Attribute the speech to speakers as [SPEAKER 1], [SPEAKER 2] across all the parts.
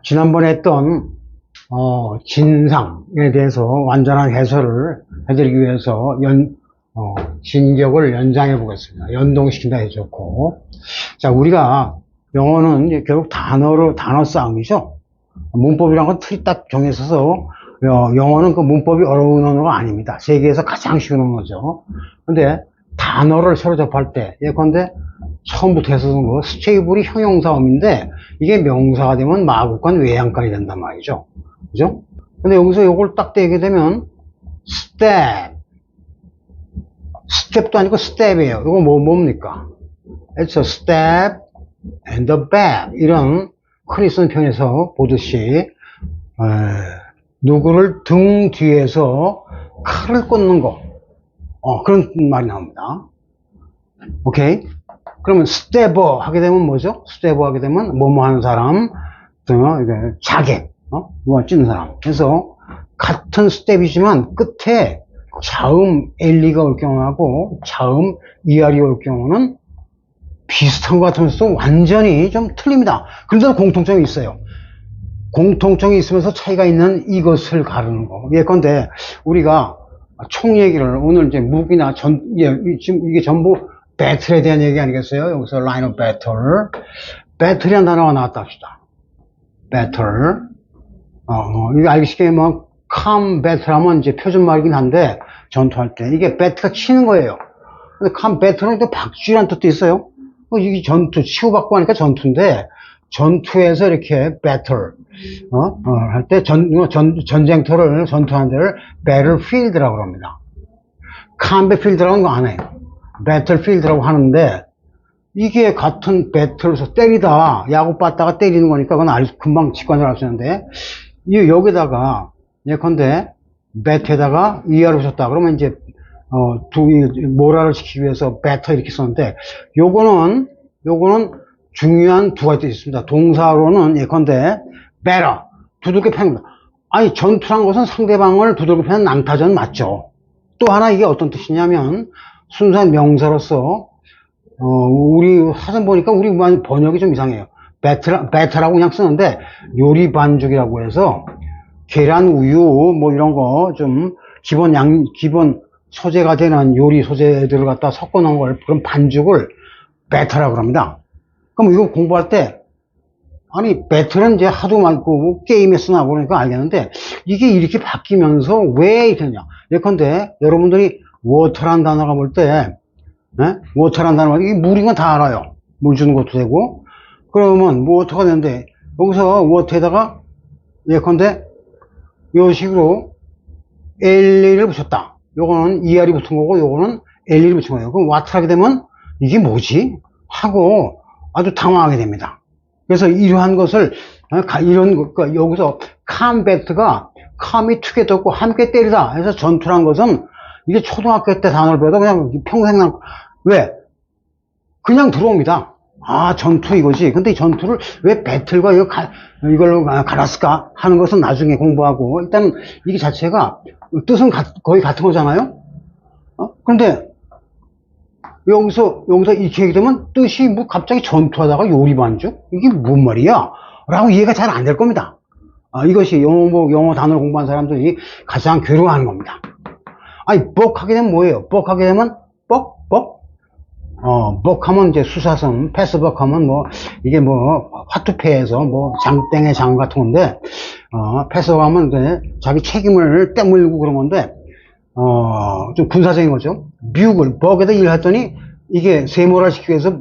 [SPEAKER 1] 지난번에 했던 진상에 대해서 완전한 해설을 해드리기 위해서 진격을 연장해 보겠습니다. 연동시킨다 해줬고, 자, 우리가 영어는 이제 결국 단어 싸움이죠. 문법이란 건 틀이 딱 정해서서 영어는 그 문법이 어려운 언어가 아닙니다. 세계에서 가장 쉬운 언어죠. 근데 단어를 서로 접할 때, 예컨대 처음부터 해서 뭐 스테이블이 형용사음인데 이게 명사가 되면 마구간 외양간이 된단 말이죠. 그죠? 근데 여기서 이걸 딱 떼게 되면 스텝도 아니고 스텝이에요. 이거 뭡니까? It's a step and a back. 이런 흔히 쓰는 표현에서 보듯이 누구를 등 뒤에서 칼을 꽂는 거, 그런 말이 나옵니다. 오케이? 그러면 스테버 하게 되면 뭐죠? 스테버 하게 되면 뭐뭐 하는 사람, 자객, 누가 찌는 사람. 그래서 같은 스텝이지만 끝에 자음 엘리가 올 경우하고 자음 이알이 올 경우는 비슷한 것 같으면서 완전히 좀 틀립니다. 그런데도 공통점이 있어요. 공통점이 있으면서 차이가 있는 이것을 가르는 거. 예컨대 우리가 총 얘기를 오늘 이제 무기나 지금 이게 전부 배틀에 대한 얘기 아니겠어요? 여기서 line of battle. 배틀이라는 단어가 나왔다 합시다. 배틀. 이게 알기 쉽게 뭐 combat 하면 이제 표준말이긴 한데 전투할 때 이게 배틀가 치는 거예요. 근데 combat는 또 박쥐라는 뜻도 있어요. 이게 전투, 치고받고 하니까 전투인데 전투에서 이렇게 배틀 할 때 전쟁터를 전투하는 데를 battlefield라고 합니다. combat field라는 거 안 해요. 배틀필드라고 하는데 이게 같은 배틀에서 때리다 야구 빠다가 때리는 거니까 그건 금방 직관을 할 수 있는데 여기다가 예컨대 배트에다가 이하를 붙였다 그러면 이제 모라를 지키기 위해서 배터 이렇게 썼는데 요거는 중요한 두 가지 뜻이 있습니다. 동사로는 예컨대 better 두들겨 패는 겁니다. 아니 전투란 것은 상대방을 두들겨 패는 난타전 맞죠. 또 하나 이게 어떤 뜻이냐면 순수한 명사로서 우리 사전 보니까 우리 번역이 좀 이상해요. 배터라고 그냥 쓰는데 요리 반죽이라고 해서 계란, 우유 뭐 이런 거 좀 기본 소재가 되는 요리 소재들을 갖다 섞어 놓은 걸 그런 반죽을 배터라고 합니다. 그럼 이거 공부할 때 아니 배틀은 이제 하도 많고 게임에서 나오고 그러니까 알겠는데 이게 이렇게 바뀌면서 왜 이렇게 되냐. 예컨대 여러분들이 워터란 단어가 볼 때, 워터란 단어가, 이게 물인 건 다 알아요. 물 주는 것도 되고. 그러면 워터가 되는데, 여기서 워터에다가, 예컨대, 요 식으로 LE를 붙였다. 요거는 ER이 붙은 거고, 요거는 LE를 붙인 거예요. 그럼 와터 하게 되면, 이게 뭐지? 하고 아주 당황하게 됩니다. 그래서 이러한 것을, 여기서 combat가, com이 투게더고 함께 때리다. 해서 전투란 것은, 이게 초등학교 때 단어를 배워도 그냥 평생 왜? 그냥 들어옵니다. 아, 전투 이거지. 근데 이 전투를 왜 배틀과 이걸로 갈았을까 하는 것은 나중에 공부하고, 일단 이게 자체가 뜻은 거의 같은 거잖아요? 그런데 여기서 이렇게 얘기되면 뜻이 뭐 갑자기 전투하다가 요리 반죽? 이게 뭔 말이야? 라고 이해가 잘 안 될 겁니다. 이것이 영어 단어를 공부한 사람들이 가장 괴로워하는 겁니다. 아니, 뻑하게 되면 뭐예요? 뻑하게 되면, 뻑하면 이제 수사선, 패스벅 하면 뭐, 이게 뭐, 화투패에서 뭐, 장땡의 장 같은 건데, 패스벅 하면 이제 자기 책임을 떼물고 그런 건데, 좀 군사적인 거죠. 뷰글, 벅에다 일을 했더니, 이게 세모를 시키기 위해서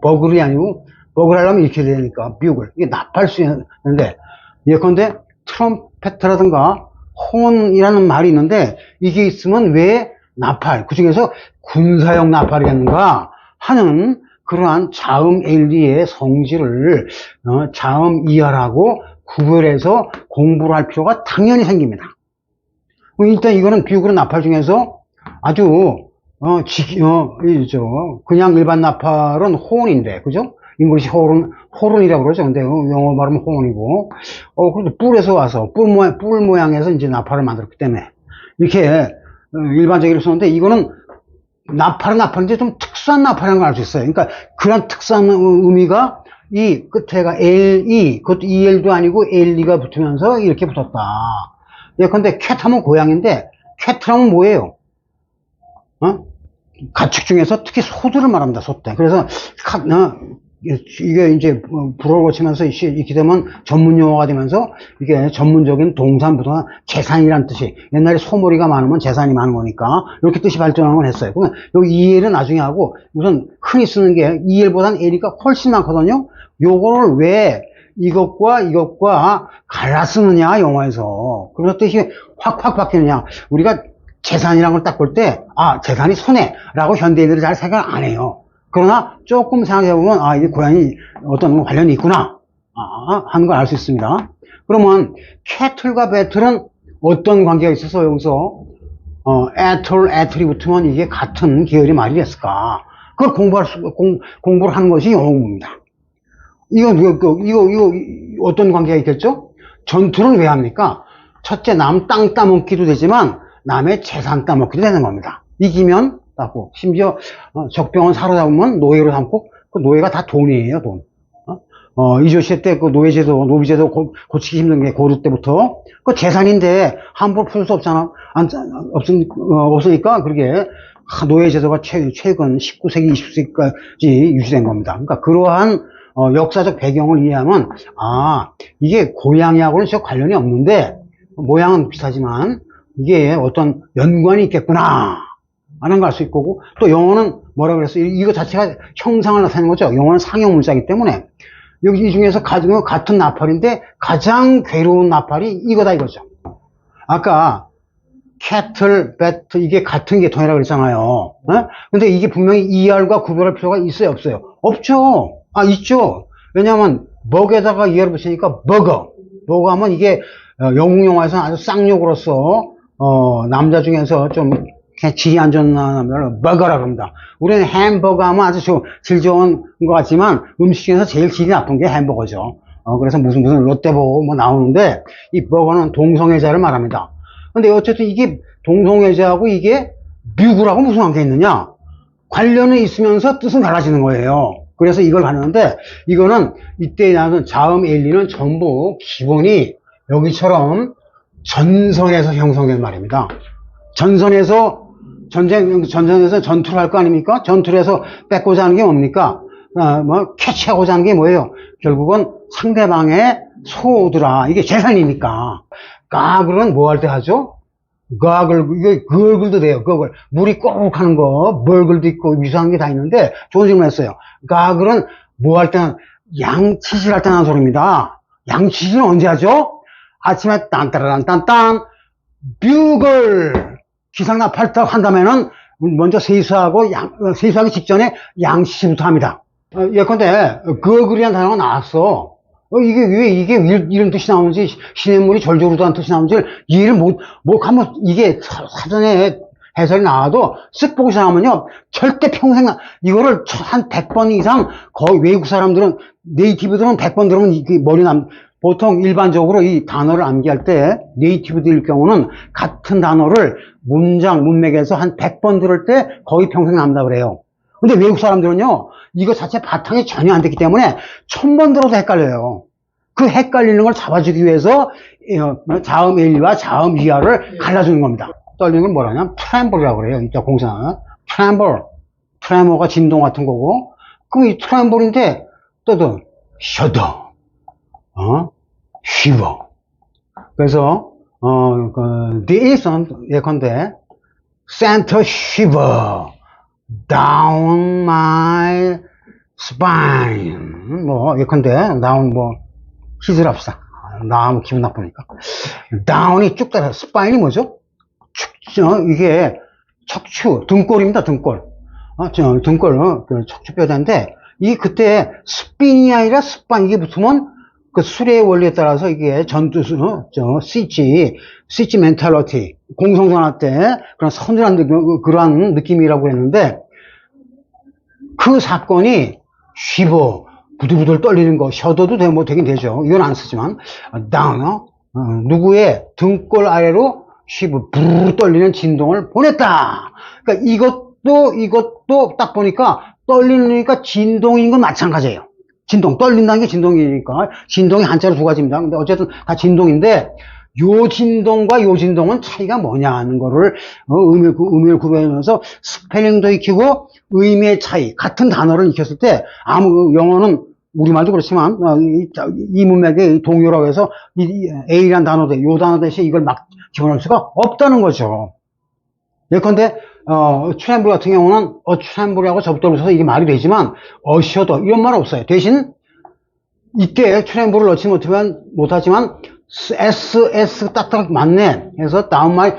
[SPEAKER 1] 버글이 아니고, 버글 하려면 이렇게 되니까, 뷰글. 이게 납할 수 있는데, 예컨대 트럼펫이라든가, 혼이라는 말이 있는데 이게 있으면 왜 나팔, 그 중에서 군사용 나팔이겠는가 하는 그러한 자음 엘리의 성질을 자음 이하라고 구별해서 공부를 할 필요가 당연히 생깁니다. 일단 이거는 비유그런 나팔 중에서 아주 그냥 일반 나팔은 호은인데, 그죠? 잉글리시 호른이라고 그러죠. 근데 영어 발음은 호른이고, 그래도 뿔에서 와서 뿔 모양에서 이제 나팔을 만들었기 때문에 이렇게 일반적으로 쓰는데, 이거는 나팔인지 좀 특수한 나팔이라는 걸 알 수 있어요. 그러니까 그런 특수한 의미가 이 끝에가 LE, 그것도 EL도 아니고 LE가 붙으면서 이렇게 붙었다. 예컨대 캣하면 고양인데, 캣하면 뭐예요? 가축 중에서 특히 소들을 말합니다, 소떼. 그래서, 이게 이제 불어를 거치면서 이렇게 되면 전문 용어가 되면서 이게 전문적인 동산부터 재산이란 뜻이, 옛날에 소머리가 많으면 재산이 많은 거니까 이렇게 뜻이 발전한 건 했어요. 그러면 여기 EL은 나중에 하고 우선 흔히 쓰는 게 EL보다는 LE가 훨씬 많거든요. 요거를 왜 이것과 갈라 쓰느냐, 영어에서. 그래서 뜻이 확확 바뀌느냐. 우리가 재산이라는 걸 딱 볼 때, 재산이 손해라고 현대인들이 잘 생각 안 해요. 그러나 조금 생각해보면, 이게 고양이 어떤 관련이 있구나, 하는 걸 알 수 있습니다. 그러면, 캐틀과 배틀은 어떤 관계가 있어서 여기서, 애틀이 붙으면 이게 같은 계열의 말이 됐을까? 그걸 공부를 하는 것이 영어 공부입니다. 이거 어떤 관계가 있겠죠? 전투는 왜 합니까? 첫째, 남 땅 따먹기도 되지만, 남의 재산 따먹기도 되는 겁니다. 이기면 따고, 심지어 적병원 사로잡으면 노예로 삼고, 그 노예가 다 돈이에요, 돈. 이조시 때 그 노비제도 고치기 힘든 게 고려 때부터 그 재산인데 함부로 풀 수 없잖아. 없으니까 그렇게 노예제도가 최근 19세기, 20세기까지 유지된 겁니다. 그러니까 그러한 역사적 배경을 이해하면 이게 고양이하고는 저 관련이 없는데 모양은 비슷하지만 이게 어떤 연관이 있겠구나 하는 걸 알 수 있고, 또 영어는 뭐라 그랬어요? 이거 자체가 형상을 나타내는 거죠. 영어는 상형 문자이기 때문에 여기 이 중에서 같은 나팔인데 가장 괴로운 나팔이 이거다 이거죠. 아까 캐틀, 배틀 이게 같은 계통이라고 그랬잖아요. 근데 이게 분명히 ER과 구별할 필요가 있어요, 없어요? 없죠. 있죠. 왜냐하면 먹에다가 ER을 붙이니까 버거 하면 이게 영국 영화에서는 아주 쌍욕으로서 남자 중에서 좀 질이 안 좋은 남자를 버거라고 합니다. 우리는 햄버거 하면 아주 질 좋은 것 같지만 음식 중에서 제일 질이 나쁜 게 햄버거죠. 그래서 무슨 롯데버거 뭐 나오는데 이 버거는 동성애자를 말합니다. 근데 어쨌든 이게 동성애자하고 이게 뮤구라고 무슨 관계가 있느냐? 관련은 있으면서 뜻은 달라지는 거예요. 그래서 이걸 가는데 이거는 이때 나오는 자음 엘리는 전부 기본이 여기처럼 전선에서 형성된 말입니다. 전선에서 전투를 할 거 아닙니까? 전투를 해서 뺏고자 하는 게 뭡니까? 캐치하고자 하는 게 뭐예요? 결국은 상대방의 소들아. 이게 재산이니까. 가글은 뭐 할 때 하죠? 이게 걸글도 돼요. 거글. 물이 꼭 하는 거, 벌글도 있고, 유사한 게 다 있는데, 좋은 질문 했어요. 가글은 뭐 할 때는, 양치질 할 때 하는 소리입니다. 양치질은 언제 하죠? 아침에 딴따라란딴딴, 뷰글! 기상나팔 딱 한다면은, 먼저 세수하기 직전에 양치질부터 합니다. 예컨대, 거글이라는 단어가 나왔어. 이게 왜 이런 뜻이 나오는지, 시냇물이 절조르다는 뜻이 나오는지 이해를 하면 이게 사전에 해설이 나와도 쓱 보고 시작하면요, 절대 평생, 이거를 한 100번 이상, 거의 외국 사람들은, 네이티브들은 100번 들으면 보통 일반적으로 이 단어를 암기할 때, 네이티브들일 경우는 같은 단어를 문맥에서 한 100번 들을 때 거의 평생 남다 그래요. 근데 외국 사람들은요, 이거 자체 바탕이 전혀 안 됐기 때문에 1000번 들어도 헷갈려요. 그 헷갈리는 걸 잡아주기 위해서 자음 L과 자음 ER을 갈라주는 겁니다. 떨리는 걸 뭐라 하냐면 트램블이라고 그래요. 이따 공사. 트레머가 진동 같은 거고. 그럼 이 트램블인데 또 셔더, 쉬버. 그래서 there isn't 예컨대 center shiver down my spine. 예컨대 down 히즈랍시다. 나하면 기분 나쁘니까. 다운이 쭉 따라, 스파인이 뭐죠? 이게 척추, 등골입니다, 등골. 등골, 척추뼈대인데, 그때 스핀이 아니라 스파인, 이게 붙으면 그 수레의 원리에 따라서 이게 시치 멘탈리티, 공성전화 때 그런 선전한 그러한 느낌이라고 했는데, 그 사건이 쉬버, 부들부들 떨리는 거, 셔도도 되긴 되죠. 이건 안 쓰지만, 다운, 누구의 등골 아래로 쉬브, 부르르 떨리는 진동을 보냈다. 그러니까 이것도 딱 보니까 떨리니까 진동인 건 마찬가지예요. 진동, 떨린다는 게 진동이니까. 진동이 한자로 두 가지입니다. 근데 어쨌든 다 진동인데, 요 진동과 요 진동은 차이가 뭐냐 하는 거를, 의미를 구별하면서 스펠링도 익히고, 의미의 차이, 같은 단어를 익혔을 때, 영어는 우리말도 그렇지만, 이 문맥의 동요라고 해서, A라는 단어 대, 요 단어 대신 이걸 막 집어넣을 수가 없다는 거죠. 예컨대, 트램블 같은 경우는, 트램블이라고 접두를 써서 이게 말이 되지만, 어셔도, 이런 말 없어요. 대신, 이때 트램블을 넣지 못하지만, SS 딱딱 맞네. 해서 다음말,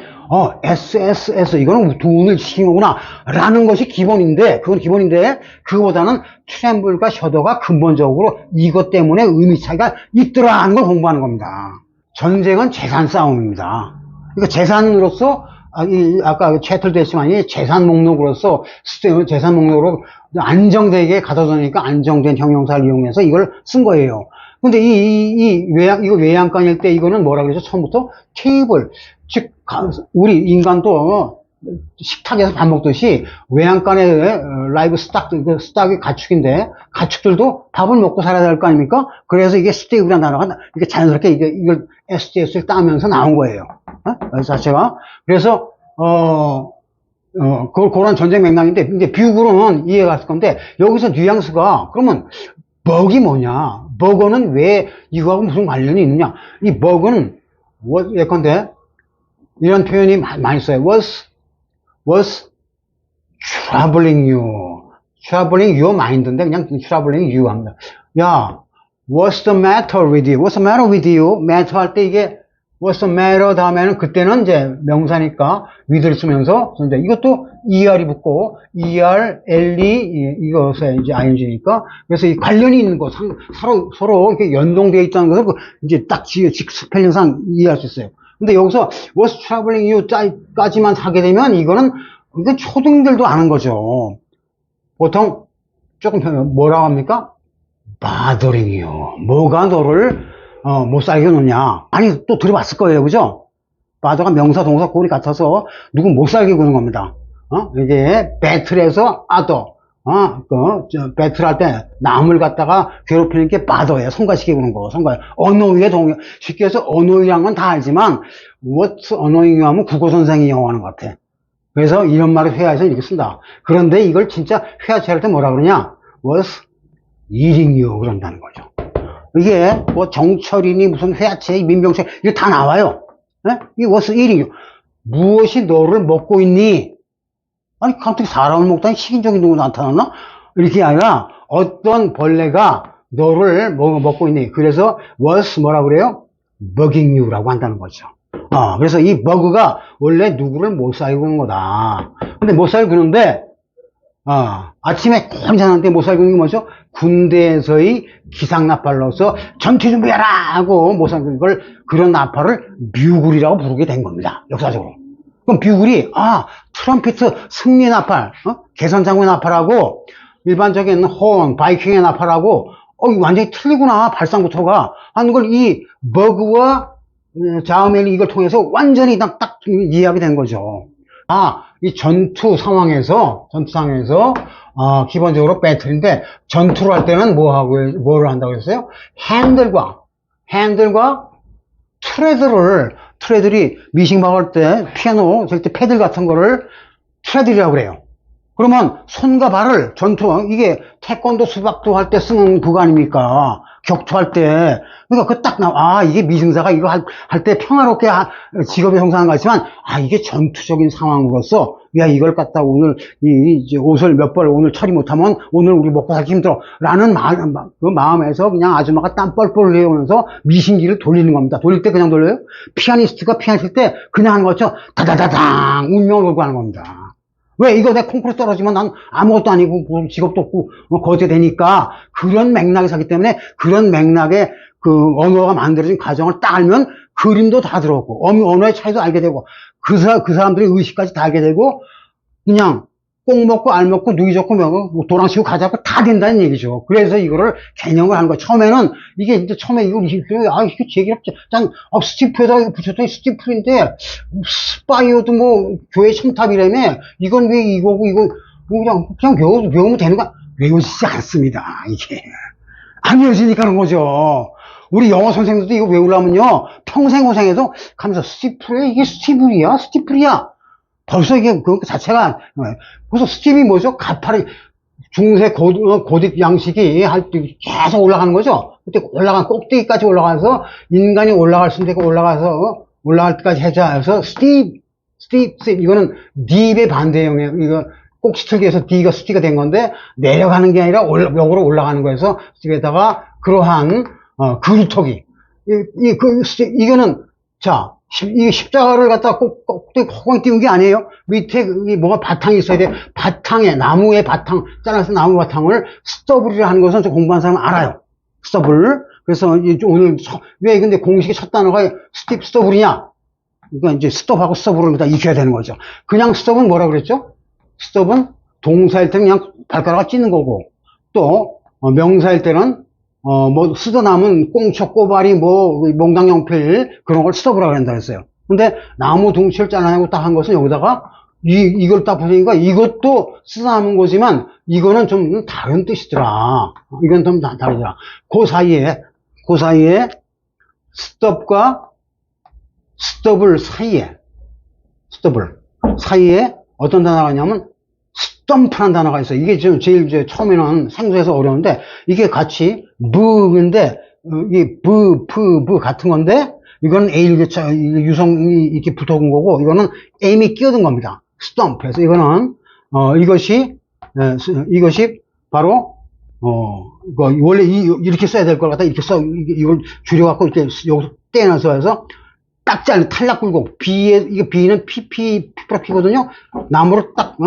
[SPEAKER 1] SSS, 이거는 두음을 시킨 거구나. 라는 것이 기본인데, 그건 기본인데, 그거보다는 트램블과 셔도가 근본적으로 이것 때문에 의미 차이가 있더라 하는 걸 공부하는 겁니다. 전쟁은 재산 싸움입니다. 그러니까 재산으로서, 아까 채틀도 했지만, 재산 목록으로서, 재산 목록으로 안정되게 가둬두니까 안정된 형용사를 이용해서 이걸 쓴 거예요. 근데 이거 외양간일 때 이거는 뭐라 그러죠? 처음부터 테이블. 즉, 우리 인간도 식탁에서 밥 먹듯이 외양간의 라이브 스탁이 가축인데, 가축들도 밥을 먹고 살아야 될 거 아닙니까? 그래서 이게 스테이크라는 단어가 이게 자연스럽게 이걸 STS를 따면서 나온 거예요. 자체가. 그래서, 그런 전쟁 맥락인데, 이제 비유구로는 이해가 갔을 건데, 여기서 뉘앙스가, 그러면, 버그이 뭐냐? 버그는 왜 이거하고 무슨 관련이 있느냐? 이 버그는, 예컨대, 이런 표현이 많이 써요. was troubling you. troubling your mind인데, 그냥 troubling you 합니다. 야, what's the matter with you? What's the matter with you? matter 할 때 이게, what's the matter 다음에는 그때는 이제 명사니까 with를 쓰면서 이것도 ER이 붙고 ER, LE 이것에 이제 ING니까 그래서 이 관련이 있는 거 서로 이렇게 연동되어 있다는 것을 이제 딱 스펠링상 이해할 수 있어요. 근데 여기서 what's troubling you?까지만 하게 되면 이건 초등들도 아는 거죠. 보통 조금 뭐라고 합니까? bothering you. 뭐가 너를 못 살게 놓냐. 아니, 또 들어봤을 거예요. 그죠? 바더가 명사, 동사, 고리 같아서 누구 못 살게 구는 겁니다. 이게 배틀에서 배틀할 때 남을 갖다가 괴롭히는 게 바더예요. 성가시게 구는 거. 언어위의 동요. 쉽게 해서 언어위란 건 다 알지만, what's annoying 하면 국어선생이 영어하는 것 같아. 그래서 이런 말을 회화해서 이렇게 쓴다. 그런데 이걸 진짜 회화체 할 때 뭐라 그러냐? what's eating you. 그런다는 거죠. 이게 뭐 정철이니 무슨 회화체, 민병철 이거 다 나와요. 네? 이 what's eating you. 무엇이 너를 먹고 있니? 아니 갑자기 사람을 먹다니 식인종이 누구 나타났나? 이렇게 아니라 어떤 벌레가 너를 먹고 있니? 그래서 what's 뭐라 그래요? bugging you라고 한다는 거죠. 그래서 이 버그가 원래 누구를 못 살게 구는 거다. 근데 못 살게 구는데 아침에 혼자한테 못 살게 구는 게 뭐죠? 군대에서의 기상나팔로서 전투 준비해라! 하고 못 살게 걸 그런 나팔을 뮤글이라고 부르게 된 겁니다. 역사적으로. 그럼 뮤글이, 트럼피트 승리 나팔, 개선장군의 나팔하고 일반적인 호언, 바이킹의 나팔하고, 완전히 틀리구나, 발상부터가. 하는 걸 이 버그와 자우멜이 이걸 통해서 완전히 딱 이해하게 된 거죠. 이 전투 상황에서, 기본적으로 배틀인데, 전투를 할 때는 뭐를 한다고 했어요? 핸들과 트레들이 미싱 박을 때, 피아노 칠 때 패들 같은 거를 트레들이라고 그래요. 그러면 손과 발을 이게 태권도 수박도 할 때 쓰는 그거 아닙니까? 격투할 때. 그러니까 이게 미승사가 이거 할 때 평화롭게 직업에 형성한 것 같지만, 이게 전투적인 상황으로서, 이걸 갖다 오늘, 이제 옷을 몇 벌 오늘 처리 못하면 오늘 우리 먹고 살기 힘들어. 라는 그 마음에서 그냥 아줌마가 땀 뻘뻘 흘려오면서 미신기를 돌리는 겁니다. 돌릴 때 그냥 돌려요? 피아니스트가 피아노 칠 때 그냥 하는 거죠? 다다다당! 운명을 걸고 하는 겁니다. 왜? 이거 내 콩쿠르 떨어지면 난 아무것도 아니고 직업도 없고 거제 되니까 그런 맥락에서 하기 때문에 그런 맥락의 그 언어가 만들어진 과정을 딱 알면 그림도 다 들어오고 언어의 차이도 알게 되고 그 사람들의 의식까지 다 알게 되고 그냥 꼭 먹고 알 먹고 누이 좋고 도랑치고 가자고 다 된다는 얘기죠. 그래서 이거를 개념을 하는 거예요. 처음에는 이게 처음에 이거 제기랍지. 스티프에다가 붙였더니 스티프인데 스파이어도 교회 첨탑이라며 이건 왜 이거고 이거 그냥 외우면 되는 거야. 외우지 않습니다. 이게 안 이어지니까 그런 거죠. 우리 영어 선생님들도 이거 외우려면요, 평생 고생해도 가면서 스티플이야? 이게 스티플이야? 스티플이야? 벌써 이게 그 자체가, 그래서 스티이 뭐죠? 가파르, 중세 고딕 양식이 할 때 계속 올라가는 거죠. 그때 올라간 꼭대기까지 올라가서 인간이 올라갈 수 있는 데가 올라갈 때까지 해서 스티브, 이거는 딥의 반대형이에요. 이거 꼭지틀기에서 D가 스티가 된 건데 내려가는 게 아니라 역으로 올라가는 거여서 스티브에다가 그러한 그루터기. 이거는 자, 이 십자가를 갖다 꼭대기 허공에 띄운 게 아니에요. 밑에 뭐가 바탕이 있어야 돼. 바탕에, 나무의 바탕, 잘라서 나무 바탕을 스터블이라 하는 것은 저 공부한 사람은 알아요. 스터블. 그래서 오늘, 왜 근데 공식의 첫 단어가 스터블이냐? 그러니까 이제 스톱하고 스터블을 다 익혀야 되는 거죠. 그냥 스톱은 뭐라 그랬죠? 스톱은 동사일 때는 그냥 발가락을 찢는 거고, 또, 명사일 때는 뭐, 쓰다 남은 꽁초, 꼬바리, 뭐, 몽당연필, 그런 걸 스톱이라고 한다 했어요. 근데, 나무 둥치를 잘라내고 딱 한 것은 여기다가, 이걸 딱 보니까 이것도 쓰다 남은 거지만, 이거는 좀 다른 뜻이더라. 이건 좀 다르더라. 그 사이에, 스톱과 스톱을 사이에 어떤 단어가 있냐면, 스톰프라는 단어가 있어요. 이게 지금 제일 처음에는 생소해서 어려운데, 이게 같이, 부인데, 이게 부 같은 건데, 이거는 유성이 이렇게 붙어온 거고, 이거는 M이 끼어든 겁니다. 스톰프. 그래서 이거는, 이것이 바로, 원래 이렇게 써야 될 걸 갖다 이렇게 이걸 줄여갖고 이렇게 여기서 떼어놔서 해서, 딱 탈락 굴고, 이게 B는 피거든요? 나무를 딱,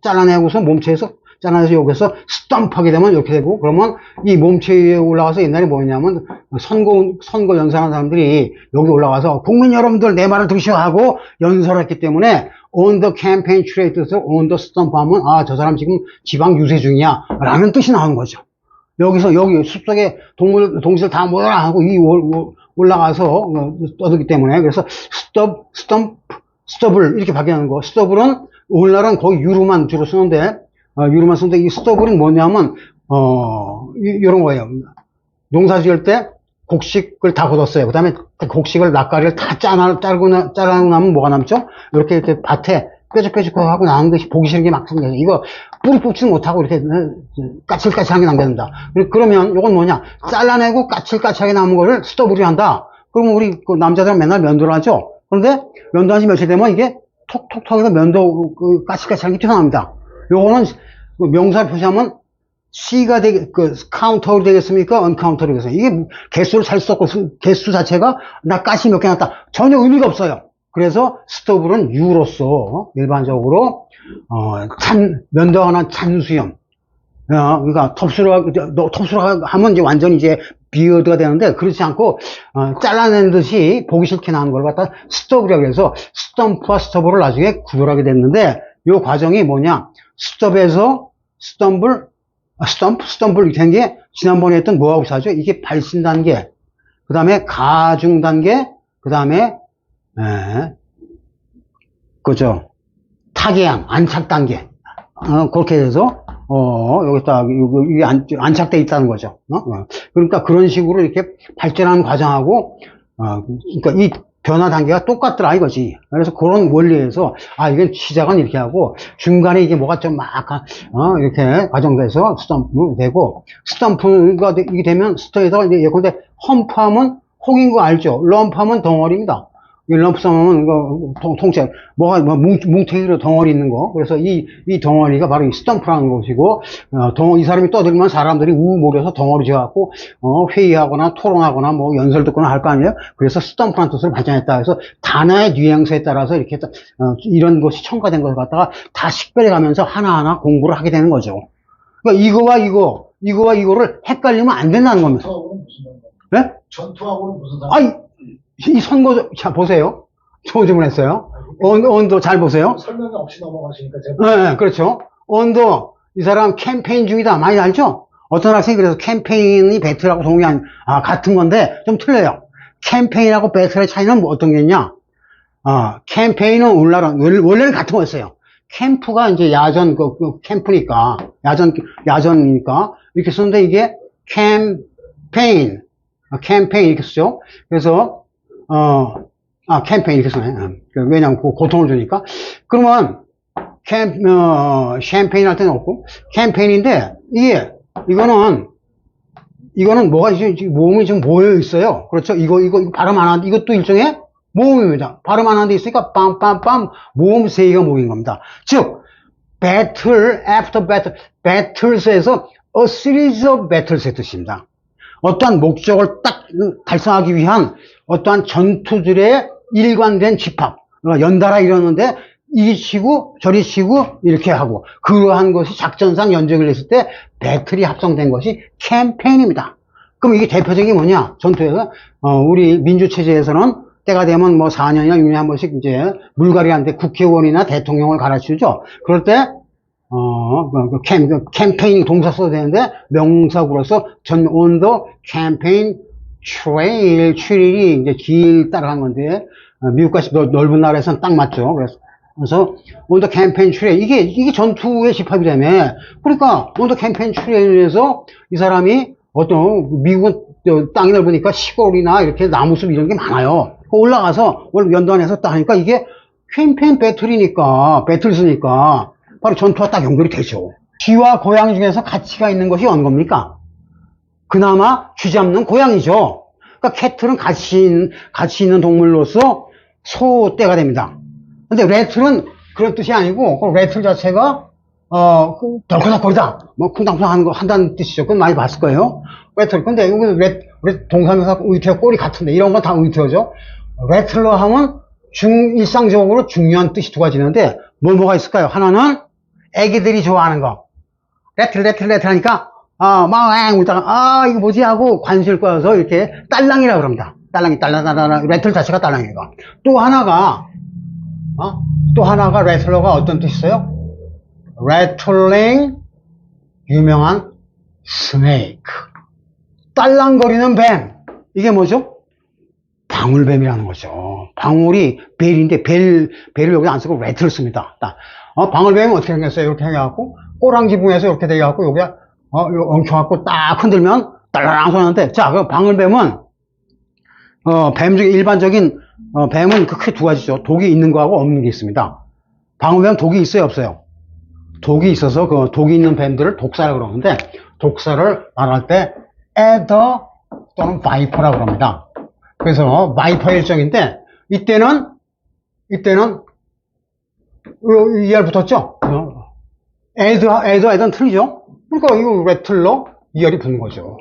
[SPEAKER 1] 잘라내고서 몸체에서, 여기서 스톰프하게 되면 이렇게 되고, 그러면 이 몸체 위에 올라가서 옛날에 뭐였냐면, 선거 연설하는 사람들이 여기 올라가서, 국민 여러분들 내 말을 들으셔 하고 연설을 했기 때문에, on the campaign trail 뜻으로 on the stump 하면, 저 사람 지금 지방 유세 중이야. 라는 뜻이 나오는 거죠. 여기 숲속에 동지들 다 모여라 하고, 올라가서 떠들기 때문에 그래서 스톱을 이렇게 바뀌는 거. 스톱은 오늘날은 거의 유로만 주로 쓰는데 이 스톱은 뭐냐면 이런 거예요. 농사 지을 때 곡식을 다 걷었어요. 그 다음에 곡식을 낯가리를 다 자르고 나면 뭐가 남죠? 이렇게 밭에 뾰족뾰족하고 나는 것이 보기 싫은 게 막 생겨요. 이거 뿌리 뽑지는 못하고 이렇게 까칠까칠하게 남겨둔다. 그러면 이건 뭐냐? 잘라내고 까칠까칠하게 남은 거를 스톱으로 한다. 그러면 우리 남자들은 맨날 면도를 하죠. 그런데 면도한 지 며칠 되면 이게 톡톡톡해서 면도 까칠까칠하게 튀어나옵니다. 요거는 명사를 표시하면 C가 카운터로 되겠습니까? 언카운터로 되겠습니까? 이게 개수를 잘 썼고 개수 자체가 나 가시 몇 개 났다. 전혀 의미가 없어요. 그래서 스톱은 U로서 일반적으로 면도하는 찬수형, 그러니까 톱수로 하면 이제 완전히 이제 비어드가 되는데 그렇지 않고 잘라낸 듯이 보기 싫게 나오는 걸 갖다 스톱이라고 해서 스톰프와 스톱을 나중에 구별하게 됐는데 이 과정이 뭐냐? 스톱에서 스톰블 된 게 지난번에 했던 뭐하고 사죠? 이게 발신 단계, 그 다음에 가중 단계, 그 다음에 그죠. 타개양, 안착 단계. 그렇게 해서, 여기다, 이게 안착돼 있다는 거죠. 그러니까 그런 식으로 이렇게 발전하는 과정하고, 그러니까 이 변화 단계가 똑같더라 이거지. 그래서 그런 원리에서, 이건 시작은 이렇게 하고, 중간에 이게 뭐가 좀 이렇게 과정돼서 스탬프 되고, 스탬프가 이게 되면 스톱에다가 이제 예컨대 험프하면 홍인 거 알죠? 럼프하면 덩어리입니다. 이 럼프하면 통째 뭉탱이로 덩어리 있는 거. 그래서 이 덩어리가 바로 이 스탬프라는 것이고, 이 사람이 떠들면 사람들이 모여서 덩어리 지어갖고 회의하거나 토론하거나 뭐 연설 듣거나 할 거 아니에요. 그래서 스탬프라는 뜻을 발전했다. 그래서 단어의 뉘앙스에 따라서 이렇게 이런 것이 첨가된 것을 갖다가 다 식별해가면서 하나하나 공부를 하게 되는 거죠. 그러니까 이거와 이거를 헷갈리면 안 된다는 겁니다.
[SPEAKER 2] 전투하고는 무슨
[SPEAKER 1] 네?
[SPEAKER 2] 전투하고는 무슨 상관?
[SPEAKER 1] 이 선거, 자, 보세요. 좋은 질문 했어요. 언더 잘 보세요.
[SPEAKER 2] 설명이 없이 넘어가시니까 제가.
[SPEAKER 1] 네, 그렇죠. 언더, 이 사람 캠페인 중이다. 많이 알죠? 어떤 학생이 그래서 캠페인이 배틀하고 같은 건데 좀 틀려요. 캠페인하고 배틀의 차이는 어떤 게 있냐? 캠페인은 원래는 같은 거였어요. 캠프가 이제 캠프니까, 야전이니까, 이렇게 쓰는데 이게 캠페인 이렇게 쓰죠. 그래서, 캠페인 이렇게 쓰네. 왜냐면 고통을 주니까. 그러면, 샴페인 할 때는 없고, 캠페인인데, 이거는 뭐가 모음이 지금 모여 있어요. 그렇죠? 이거 발음 안 하는데, 이것도 일종의 모음입니다. 발음 안 하는데 있으니까, 빰빰빰, 모음 3개가 모인 겁니다. 즉, battle, after battle, battles에서 a series of battles의 뜻입니다. 어떠한 목적을 딱 달성하기 위한 어떠한 전투들의 일관된 집합, 연달아 이러는데 이리 치고 저리 치고 이렇게 하고 그러한 것이 작전상 연적을 했을 때 배틀이 합성된 것이 캠페인입니다. 그럼 이게 대표적인 뭐냐? 전투에서 우리 민주체제에서는 때가 되면 뭐 4년이나 6년에 한 번씩 이제 물갈이한테 국회의원이나 대통령을 갈아치우죠. 그럴 때 캠페인 동사 써도 되는데 명사구로서 on the campaign trail, 출일이 이제 길 따라간 건데 미국같이 넓은 나라에서는 딱 맞죠. 그래서 on the campaign trail 이게 전투의 집합이 되네. 그러니까 on the campaign trail에서 이 사람이 미국은 땅이 넓으니까 시골이나 이렇게 나무숲 이런 게 많아요. 올라가서 연단해서 딱 하니까 이게 캠페인 배틀이니까 배틀스니까 바로 전투와 딱 연결이 되죠. 쥐와 고양 중에서 가치가 있는 것이 어느 겁니까? 그나마 쥐 잡는 고양이죠. 그러니까 캐틀은 가치 있는 동물로서 소떼가 됩니다. 근데 레틀은 그런 뜻이 아니고, 그 레틀 자체가, 덜커덕거리다. 뭐, 쿵당쿵당 한다는 뜻이죠. 그건 많이 봤을 거예요. 레틀. 근데 여기 동사명사 의태어 꼴이 같은데, 이런 건 다 의태어죠. 레틀러 하면 일상적으로 중요한 뜻이 2가지 있는데, 뭐가 있을까요? 하나는 애기들이 좋아하는 거. 레틀 하니까, 막 울다가, 이거 뭐지? 하고 관심을 꺼서 이렇게 딸랑이라고 그럽니다. 딸랑, 레틀 자체가 딸랑이가. 또 하나가 레틀러가 어떤 뜻이 있어요? 레틀링, 유명한 스네이크. 딸랑거리는 뱀. 이게 뭐죠? 방울뱀이라는 거죠. 방울이 벨인데 벨을 여기 안 쓰고 레틀을 씁니다. 방울뱀이 어떻게 생겼어요? 이렇게 해갖고 꼬랑지 부에서 이렇게 돼갖고 여기 엉켜갖고 딱 흔들면 딸랑랑 소리나는데, 자, 그 방울뱀은 뱀 중에 일반적인 뱀은 크게 2가지죠. 독이 있는 거하고 없는 게 있습니다. 방울뱀 독이 있어요, 없어요? 독이 있어서 그 독이 있는 뱀들을 독사라고 그러는데, 독사를 말할 때 애더 또는 바이퍼라고 그럽니다. 그래서 바이퍼 일종인데, 이때는 ER 붙었죠? 애더는 틀리죠? 그러니까 이거 레틀러 ER이 붙는 거죠.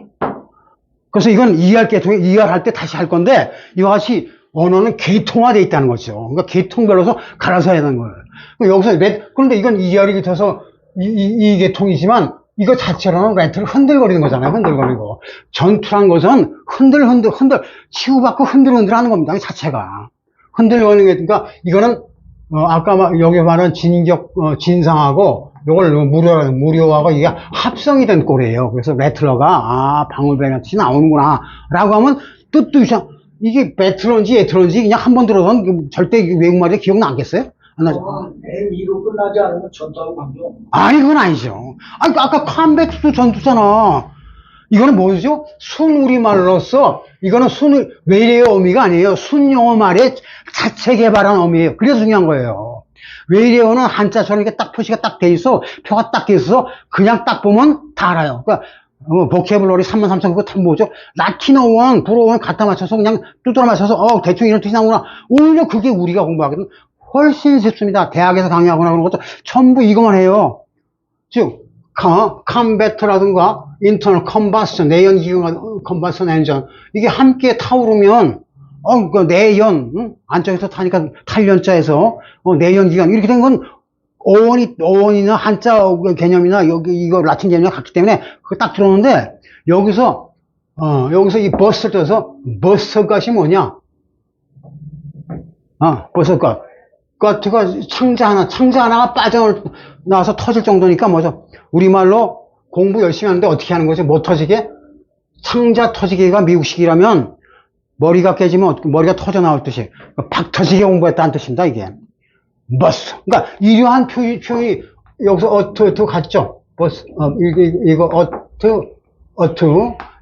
[SPEAKER 1] 그래서 이건 ER 계통에 ER 할 때 다시 할 건데, 이와 같이 언어는 계통화되어 있다는 거죠. 그러니까 계통별로서 갈아서 해야 되는 거예요. 여기서 그런데 이건 ER이 붙어서 이 계통이지만, 이거 자체로는 레틀 흔들거리는 거잖아요. 흔들거리고. 전투란 것은 치고받고 흔들흔들 하는 겁니다. 이 자체가. 흔들거리는 게, 그러니까 이거는, 아까 여기 말한 진상하고, 요걸 무료하고 이게 합성이 된 꼴이에요. 그래서 레틀러가, 방울뱀의 뜻이 나오는구나. 라고 하면 뜻도 이상, 이게 배틀런지 에틀런지 그냥 한 번 들어서는 절대 외국말이 기억 나겠어요? 안 나죠?
[SPEAKER 2] M이로 끝나지 않으면 전투하고 관계없는.
[SPEAKER 1] 아니, 그건 아니죠. 아까 컴뱃도 전투잖아. 이거는 뭐죠? 순우리말로서, 이거는 외래어 어미가 아니에요. 순영어 말의 자체 개발한 어미예요. 그래서 중요한 거예요. 외래어는 한자처럼 이렇게 딱 표시가 딱 돼 있어. 표가 딱 돼 있어서 그냥 딱 보면 다 알아요. 그러니까, 보케블러리 33,000 그거 다 뭐죠? 라틴어원, 불어원 갖다 맞춰서 그냥 두드러 맞춰서, 대충 이런 뜻이 나오구나. 오히려 그게 우리가 공부하기는 훨씬 쉽습니다. 대학에서 강의하거나 그런 것도 전부 이것만 해요. 즉, 컴배트라든가 인터널 컴바스션, 내연기관 컴바스션 엔진 이게 함께 타오르면 그 내연 안쪽에서 타니까 탈연자에서 내연기관 이렇게 된 건 어원이나 한자 개념이나 여기 이거 라틴 개념이 같기 때문에 그거 딱 들어오는데 여기서 이 버스를 떠서 버스것이 뭐냐? 버스것. 그가 창자 하나가 빠져나와서 터질 정도니까 뭐죠? 우리말로 공부 열심히 하는데 어떻게 하는 거죠? 뭐 터지게? 창자 터지기가 미국식이라면 머리가 깨지면 머리가 터져 나올 뜻이 박 터지게 공부했다는 뜻입니다, 이게. 버스. 그러니까 이러한 표현이 여기서 어트 같죠? 버스. 이거 어트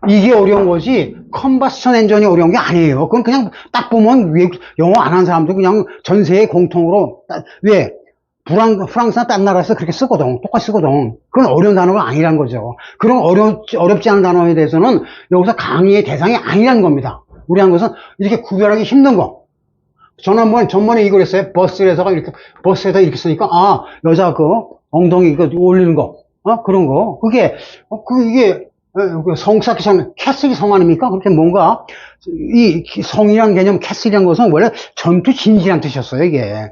[SPEAKER 1] 이게 어려운 거지, 컴버스천 엔진이 어려운 게 아니에요. 그건 그냥 딱 보면 영어 안 하는 사람도 그냥 전 세계 공통으로, 왜? 프랑스나 딴 나라에서 그렇게 쓰거든. 똑같이 쓰거든. 그건 어려운 단어가 아니란 거죠. 그런 어렵지 않은 단어에 대해서는 여기서 강의의 대상이 아니라는 겁니다. 우리 한 것은 이렇게 구별하기 힘든 거. 전번에 이걸 했어요. 버스에서 이렇게 쓰니까, 여자 엉덩이 올리는 거. 그런 거. 이게, 성사키상 캐슬이 성 아닙니까? 그렇게 뭔가, 이 성이라는 개념, 캐슬이라는 것은 원래 전투 진지란 뜻이었어요, 이게.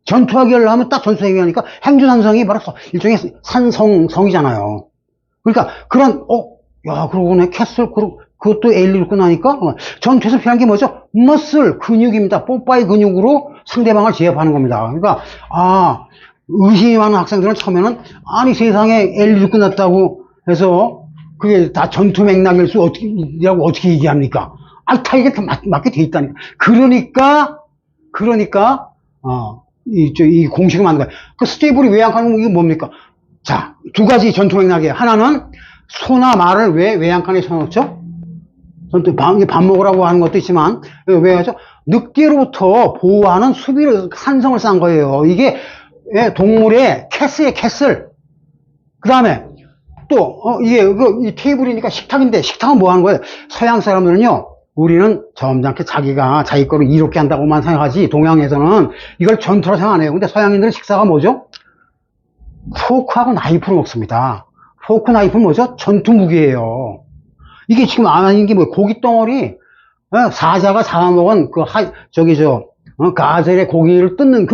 [SPEAKER 1] 전투하기 하려면 딱 전투 얘기하니까 행주산성이 바로 일종의 성이잖아요. 그러니까 그러고 보네. 캐슬, 그것도 L로 끝나니까 전투에서 필요한 게 뭐죠? 머슬, 근육입니다. 뽀빠이 근육으로 상대방을 제압하는 겁니다. 그러니까 의심이 많은 학생들은 처음에는 세상에 L로 끝났다고 해서 그게 다 전투 맥락일 수 어떻게 얘기합니까? 다 이게 다 맞게 돼 있다니까. 그러니까 이 공식을 만든 거예요. 그 스테이블이 외양칸은 이게 뭡니까? 자, 두 가지 전투 맥락이에요. 하나는 소나 말을 왜 외양칸에 쳐놓죠? 밥 먹으라고 하는 것도 있지만, 왜 하죠? 늑대로부터 보호하는 산성을 쌓은 거예요. 이게 동물의 캐슬. 그 다음에 이게 이 테이블이니까 식탁인데, 식탁은 뭐 하는 거예요? 서양 사람들은요, 우리는 점잖게 자기 거를 이롭게 한다고만 생각하지, 동양에서는 이걸 전투로 생각 안 해요. 근데 서양인들은 식사가 뭐죠? 포크하고 나이프로 먹습니다. 포크, 나이프는 뭐죠? 전투 무기예요. 이게 지금 아는 게 고기 덩어리, 사자가 잡아먹은 가젤의 고기를 뜯는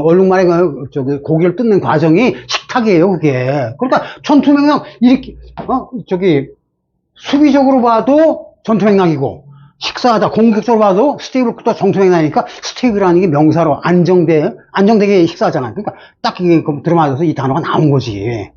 [SPEAKER 1] 얼룩말의 고기를 뜯는 과정이 식탁이에요, 그게. 그러니까 전투 맥락, 이렇게, 수비적으로 봐도 전투 맥락이고, 식사하다 공격적으로 봐도 스테이블부터 전투 맥락이니까 스테이블이라는 게 명사로 안정되게 식사하잖아요. 그러니까 딱 이게 들어맞아서 이 단어가 나온 거지.